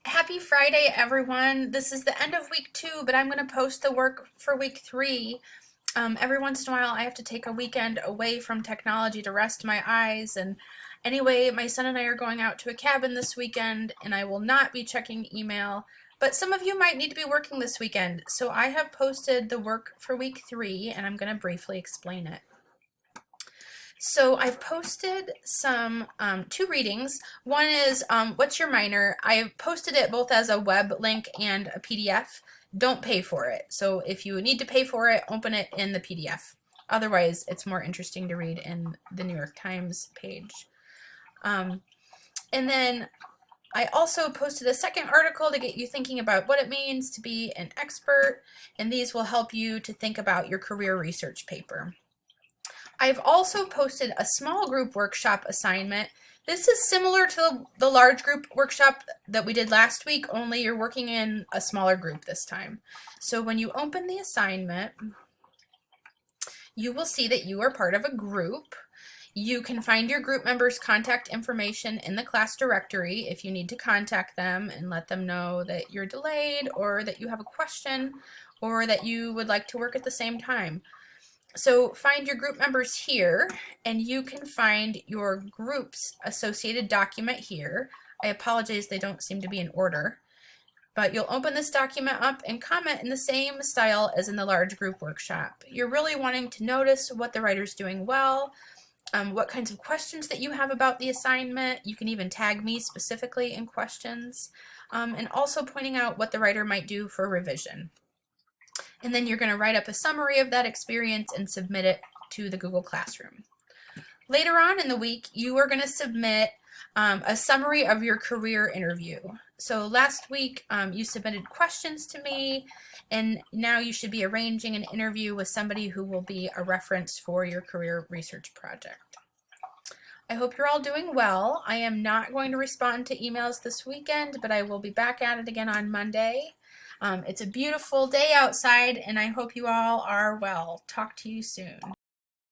Happy Friday, everyone. This is the end of week 2, but I'm going to post the work for week 3. Every once in a while, I have to take a weekend away from technology to rest my eyes. And anyway, my son and I are going out to a cabin this weekend, and I will not be checking email. But some of you might need to be working this weekend. So I have posted the work for week 3, and I'm going to briefly explain it. So I've posted some 2 readings. One is What's Your Minor? I've posted it both as a web link and a PDF. Don't pay for it. So if you need to pay for it, open it in the PDF. Otherwise, it's more interesting to read in the New York Times page. And then I also posted a second article to get you thinking about what it means to be an expert, and these will help you to think about your career research paper. I've also posted a small group workshop assignment. This is similar to the large group workshop that we did last week, only you're working in a smaller group this time. So when you open the assignment, you will see that you are part of a group. You can find your group members' contact information in the class directory if you need to contact them and let them know that you're delayed or that you have a question or that you would like to work at the same time. So find your group members here, and you can find your group's associated document here. I apologize, they don't seem to be in order. But you'll open this document up and comment in the same style as in the large group workshop. You're really wanting to notice what the writer's doing well, what kinds of questions that you have about the assignment. You can even tag me specifically in questions, and also pointing out what the writer might do for revision. And then you're going to write up a summary of that experience and submit it to the Google Classroom. Later on in the week, you are going to submit a summary of your career interview. So last week, you submitted questions to me, and now you should be arranging an interview with somebody who will be a reference for your career research project. I hope you're all doing well. I am not going to respond to emails this weekend, but I will be back at it again on Monday. It's a beautiful day outside, and I hope you all are well. Talk to you soon.